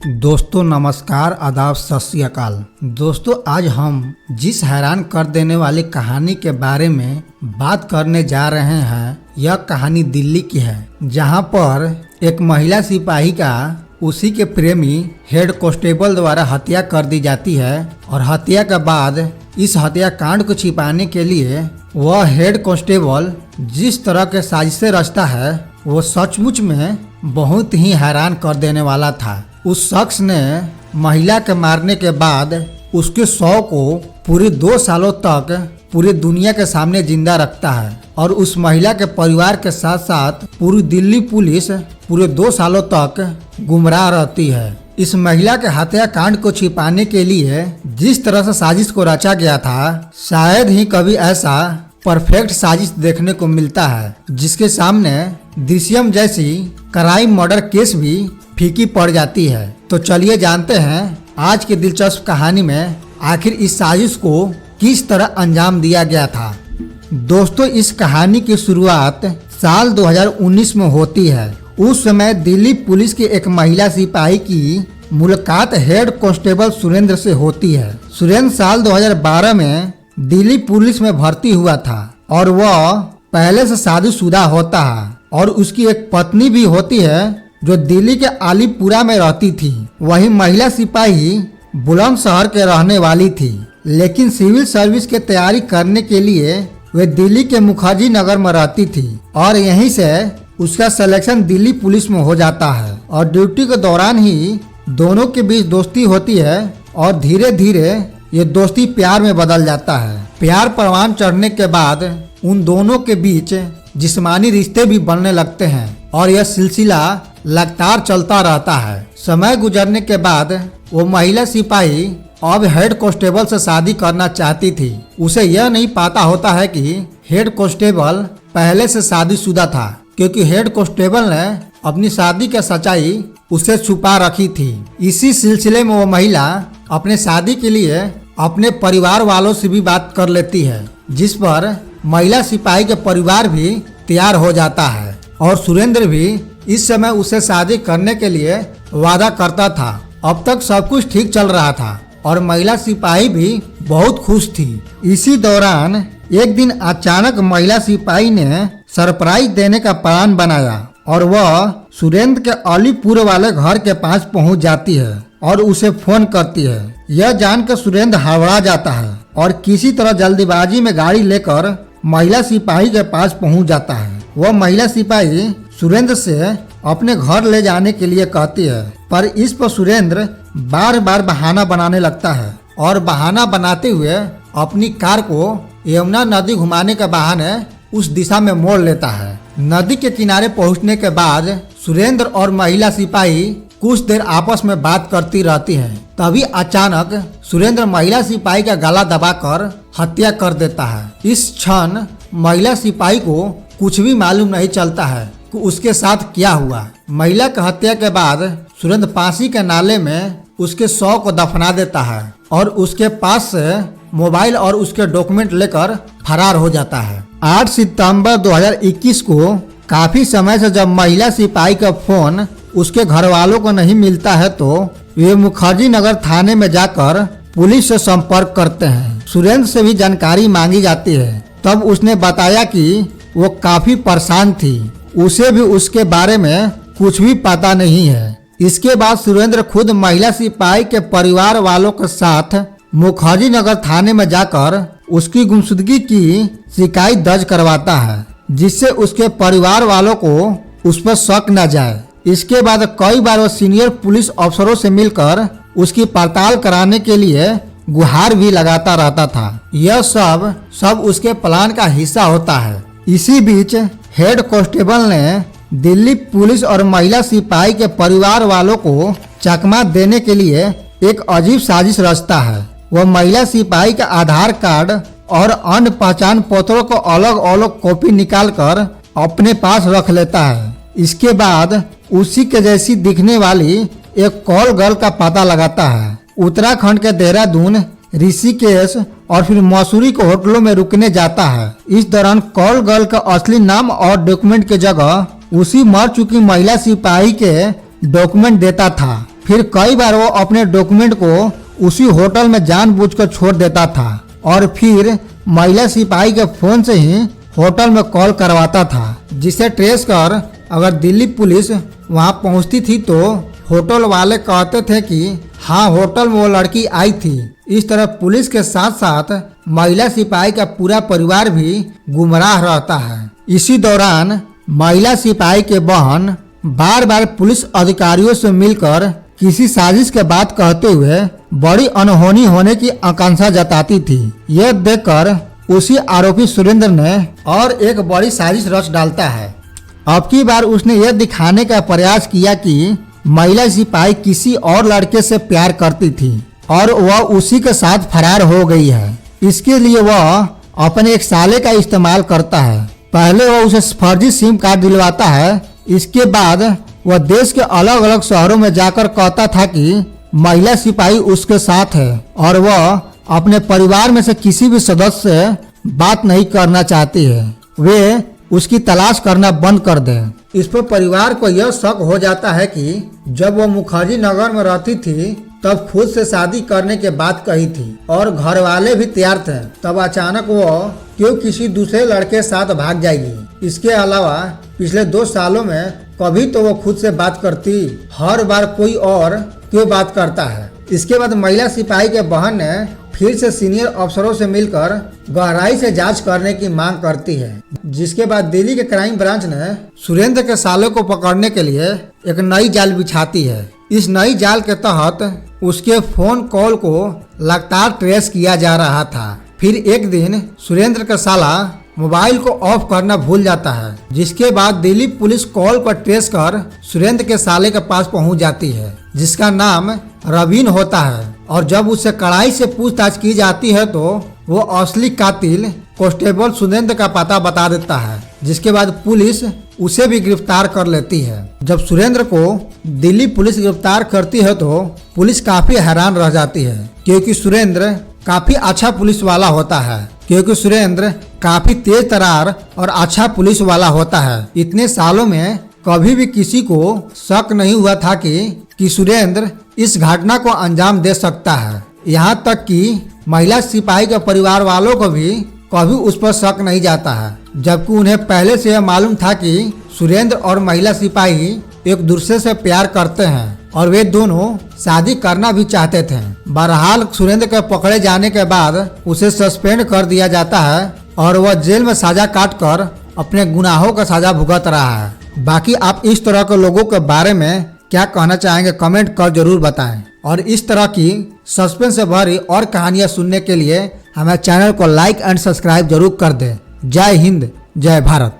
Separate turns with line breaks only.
दोस्तों नमस्कार, आदाब, सत श्री अकाल। दोस्तों आज हम जिस हैरान कर देने वाली कहानी के बारे में बात करने जा रहे हैं, यह कहानी दिल्ली की है, जहां पर एक महिला सिपाही का उसी के प्रेमी हेड कांस्टेबल द्वारा हत्या कर दी जाती है। और हत्या के बाद इस हत्याकांड को छिपाने के लिए वह हेड कांस्टेबल जिस तरह के साजिशें रचता है, वो सचमुच में बहुत ही हैरान कर देने वाला था। उस शख्स ने महिला के मारने के बाद उसके शव को पूरे 2 सालों तक पूरी दुनिया के सामने जिंदा रखता है और उस महिला के परिवार के साथ साथ पूरी दिल्ली पुलिस पूरे 2 सालों तक गुमराह रहती है। इस महिला के हत्याकांड को छिपाने के लिए जिस तरह से साजिश को रचा गया था, शायद ही कभी ऐसा परफेक्ट साजिश देखने को मिलता है, जिसके सामने दृश्यम जैसी क्राइम मर्डर केस भी फीकी पड़ जाती है। तो चलिए जानते हैं आज की दिलचस्प कहानी में आखिर इस साजिश को किस तरह अंजाम दिया गया था। दोस्तों इस कहानी की शुरुआत साल 2019 में होती है। उस समय दिल्ली पुलिस की एक महिला सिपाही की मुलाकात हेड कांस्टेबल सुरेंद्र से होती है। सुरेंद्र साल 2012 में दिल्ली पुलिस में भर्ती हुआ था और वह पहले से शादीशुदा होता है और उसकी एक पत्नी भी होती है जो दिल्ली के आलीपुरा में रहती थी। वही महिला सिपाही बुलंदशहर के रहने वाली थी, लेकिन सिविल सर्विस की तैयारी करने के लिए वे दिल्ली के मुखर्जी नगर में रहती थी और यहीं से उसका सिलेक्शन दिल्ली पुलिस में हो जाता है। और ड्यूटी के दौरान ही दोनों के बीच दोस्ती होती है और धीरे धीरे ये दोस्ती प्यार में बदल जाता है। प्यार परवान चढ़ने के बाद उन दोनों के बीच जिस्मानी रिश्ते भी बनने लगते हैं और यह सिलसिला लगातार चलता रहता है। समय गुजरने के बाद वो महिला सिपाही अब हेड कांस्टेबल से शादी करना चाहती थी। उसे यह नहीं पता होता है कि हेड कांस्टेबल पहले से शादीशुदा था, क्योंकि हेड कांस्टेबल ने अपनी शादी की सच्चाई उसे छुपा रखी थी। इसी सिलसिले में वो महिला अपने शादी के लिए अपने परिवार वालों से भी बात कर लेती है, जिस पर महिला सिपाही के परिवार भी तैयार हो जाता है और सुरेंद्र भी इस समय उसे शादी करने के लिए वादा करता था। अब तक सब कुछ ठीक चल रहा था और महिला सिपाही भी बहुत खुश थी। इसी दौरान एक दिन अचानक महिला सिपाही ने सरप्राइज देने का प्लान बनाया और वह सुरेंद्र के अलीपुर वाले घर के पास पहुंच जाती है और उसे फोन करती है। यह जानकर सुरेंद्र हड़बड़ा जाता है और किसी तरह जल्दीबाजी में गाड़ी लेकर महिला सिपाही के पास पहुंच जाता है। वह महिला सिपाही सुरेंद्र से अपने घर ले जाने के लिए कहती है, पर इस पर सुरेंद्र बार बार बहाना बनाने लगता है और बहाना बनाते हुए अपनी कार को यमुना नदी घुमाने के बहाने उस दिशा में मोड़ लेता है। नदी के किनारे पहुंचने के बाद सुरेंद्र और महिला सिपाही कुछ देर आपस में बात करती रहती हैं। तभी अचानक सुरेंद्र महिला सिपाही का गला दबाकर हत्या कर देता है। इस क्षण महिला सिपाही को कुछ भी मालूम नहीं चलता है कि उसके साथ क्या हुआ। महिला की हत्या के बाद सुरेंद्र पासी के नाले में उसके शव को दफना देता है और उसके पास से मोबाइल और उसके डॉक्यूमेंट लेकर फरार हो जाता है। 8 सितंबर 2021 को काफी समय से जब महिला सिपाही का फोन उसके घर वालों को नहीं मिलता है, तो वे मुखर्जी नगर थाने में जाकर पुलिस से संपर्क करते हैं। सुरेंद्र से भी जानकारी मांगी जाती है। तब उसने बताया कि वो काफी परेशान थी, उसे भी उसके बारे में कुछ भी पता नहीं है। इसके बाद सुरेंद्र खुद महिला सिपाही के परिवार वालों के साथ मुखर्जी नगर थाने में जाकर उसकी गुमशुदगी की शिकायत दर्ज करवाता है, जिससे उसके परिवार वालों को उस पर शक न जाए। इसके बाद कई बार वो सीनियर पुलिस अफसरों से मिलकर उसकी पड़ताल कराने के लिए गुहार भी लगाता रहता था। यह सब उसके प्लान का हिस्सा होता है। इसी बीच हेड कांस्टेबल ने दिल्ली पुलिस और महिला सिपाही के परिवार वालों को चकमा देने के लिए एक अजीब साजिश रचता है। वह महिला सिपाही का आधार कार्ड और अन्य पहचान पत्रों को अलग अलग कॉपी निकालकर अपने पास रख लेता है। इसके बाद उसी के जैसी दिखने वाली एक कॉल गर्ल का पता लगाता है। उत्तराखंड के देहरादून, ऋषिकेश और फिर मसूरी के होटलों में रुकने जाता है। इस दौरान कॉल गर्ल का असली नाम और डॉक्यूमेंट की जगह उसी मर चुकी महिला सिपाही के डॉक्यूमेंट देता था। फिर कई बार वो अपने डॉक्यूमेंट को उसी होटल में जानबूझकर छोड़ देता था और फिर महिला सिपाही के फोन से ही होटल में कॉल करवाता था, जिसे ट्रेस कर अगर दिल्ली पुलिस वहां पहुंचती थी तो होटल वाले कहते थे कि हाँ, होटल में वो लड़की आई थी। इस तरह पुलिस के साथ साथ महिला सिपाही का पूरा परिवार भी गुमराह रहता है। इसी दौरान महिला सिपाही के बहन बार बार पुलिस अधिकारियों से मिलकर किसी साजिश के बात कहते हुए बड़ी अनहोनी होने की आकांक्षा जताती थी। यह देखकर उसी आरोपी सुरेंद्र ने और एक बड़ी साजिश रच डालता है। अब की बार उसने यह दिखाने का प्रयास किया कि महिला सिपाही किसी और लड़के से प्यार करती थी और वह उसी के साथ फरार हो गई है। इसके लिए वह अपने एक साले का इस्तेमाल करता है। पहले वह उसे फर्जी सिम कार्ड दिलवाता है। इसके बाद वह देश के अलग अलग शहरों में जाकर कहता था कि महिला सिपाही उसके साथ है और वह अपने परिवार में से किसी भी सदस्य से बात नहीं करना चाहती है, वे उसकी तलाश करना बंद कर दें। इस पर परिवार को यह शक हो जाता है कि जब वो मुखर्जी नगर में रहती थी तब खुद से शादी करने के बात कही थी और घर वाले भी तैयार थे, तब अचानक वो क्यों किसी दूसरे लड़के साथ भाग जाएगी। इसके अलावा पिछले 2 सालों में कभी तो वो खुद से बात करती, हर बार कोई और क्यों बात करता है। इसके बाद महिला सिपाही के बहन ने फिर से सीनियर अफसरों से मिलकर गहराई से जांच करने की मांग करती है, जिसके बाद दिल्ली के क्राइम ब्रांच ने सुरेंद्र के साले को पकड़ने के लिए एक नई जाल बिछाती है। इस नई जाल के तहत उसके फोन कॉल को लगातार ट्रेस किया जा रहा था। फिर एक दिन सुरेंद्र का साला मोबाइल को ऑफ करना भूल जाता है, जिसके बाद दिल्ली पुलिस कॉल पर ट्रेस कर सुरेंद्र के साले के पास पहुंच जाती है, जिसका नाम रवीन होता है। और जब उससे कड़ाई से पूछताछ की जाती है तो वो असली कातिल कांस्टेबल सुरेंद्र का पता बता देता है, जिसके बाद पुलिस उसे भी गिरफ्तार कर लेती है। जब सुरेंद्र को दिल्ली पुलिस गिरफ्तार करती है तो पुलिस काफी हैरान रह जाती है, क्योंकि सुरेंद्र काफी अच्छा पुलिस वाला होता है। काफी तेज तरार और अच्छा पुलिस वाला होता है। इतने सालों में कभी भी किसी को शक नहीं हुआ था कि सुरेंद्र इस घटना को अंजाम दे सकता है। यहाँ तक कि महिला सिपाही के परिवार वालों को भी कभी उस पर शक नहीं जाता है, जबकि उन्हें पहले से यह मालूम था कि सुरेंद्र और महिला सिपाही एक दूसरे से प्यार करते हैं और वे दोनों शादी करना भी चाहते थे। बहरहाल सुरेंद्र के पकड़े जाने के बाद उसे सस्पेंड कर दिया जाता है और वह जेल में सजा काट कर अपने गुनाहों का सजा भुगत रहा है। बाकी आप इस तरह के लोगों के बारे में क्या कहना चाहेंगे, कमेंट कर जरूर बताएं। और इस तरह की सस्पेंस से भरी और कहानियां सुनने के लिए हमारे चैनल को लाइक एंड सब्सक्राइब जरूर कर दें। जय हिंद, जय भारत।